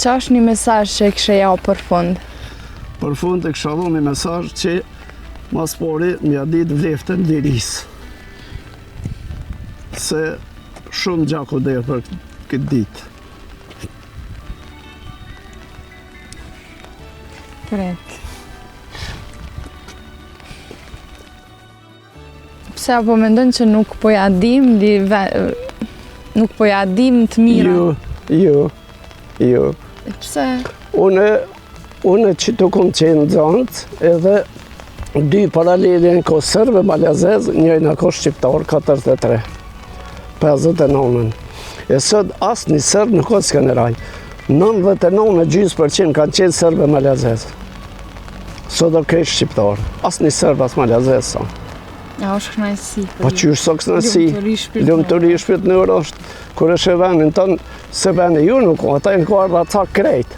Qa është një mesazh që e kishe jau për fund? Për fund e kisha dhu një mesazh që mas pari m'ja ditë vleftën lirisë. Se shumë gjaku dhe për këtë ditë. Kret. Pse apo mendon që nuk po ja dim nuk po ja dim të mira? Jo. Pse? Unë që të kom qenë Xhantë, edhe dy paralelin ko sërbë malazez, njëjna ko shqiptar, 43, 59. E sot asë një sërbë nuk o s'ka në raj. 99% kanë qenë sërbë malazez. Sot do kej shqiptar, asë një sërbë asë malazez sa. Ja, është knajsi. Po që është sot knajsi, lumëtëri shpirtënore është, kur është e venin tënë, se veni ju nuk o, ata e në ka ardha ca krejt.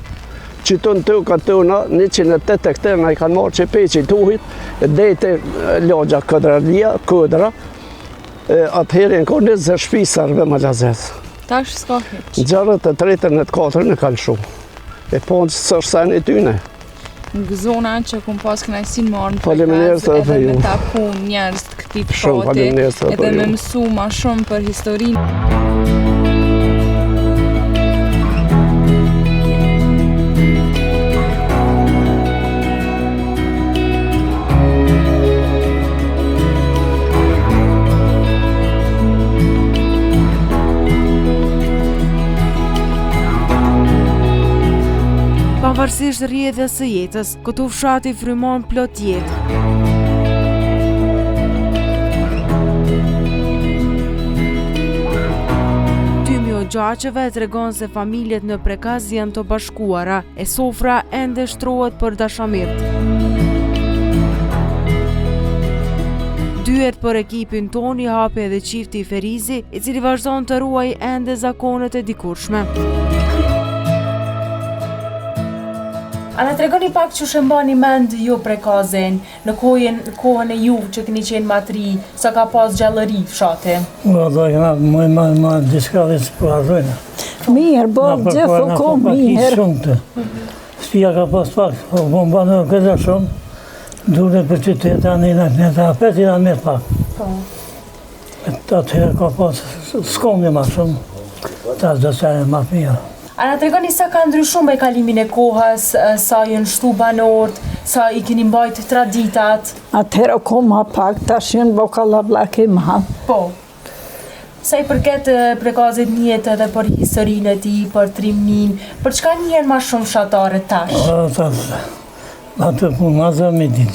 Që të në të ka të në 108 hektarë i kanë marrë që peqi të uhit, dhejtë lagja këdra, atëherë në ka 20 shpisarve malazez. Tash s'ka heq. Gjarët e 3-ën e 4-ën e kanë shumë. E po në që së është sen e tyne. Në zona që kom pas knajsin marrë Faleminderit edhe me taku njerëz të këtij Shumë fshati, faleminderit edhe edhe ju. me mësu ma shumë për historinë. Pavarësisht rrjedhjes së jetës, këtu fshati frymon plot jetë. Tymi o gjaqeve tregon se familjet në Prekaz janë të bashkuara, e sofra ende shtrohet për dashamirët. Dyert për ekipin ton i hapi edhe qifti Ferizi, i cili vazhdon të ruaj ende zakonet e dikurshme. A na tregoni pak që shëmbani mend ju Prekazin, në kohën e juve që keni qenë matri, sa ka pas gjallëri fshati? Do kena më diska dhe së përhazojnë. Mirë, bërë gjithë u ko mirë. Spia ka pas pak, po bombanë këtë shumë, dure për qytetë, anë në të apet, i anë me pak. Atëherë ka pas s'komje ma shumë, ta zdësajnë ma mirë. A na tregoni sa ka ndryshuar me kalimin e kohës, sa janë shtu banorët, sa i keni mbajt traditat? Atëherë ko ma pak, tash jenë bokalla blaki ma. Po. Sa i përket Prekazit njetë edhe për historinë e tij, për trimnin, për çka njihen ma shumë fshatarët tash? Atë punë ma zë me ditë.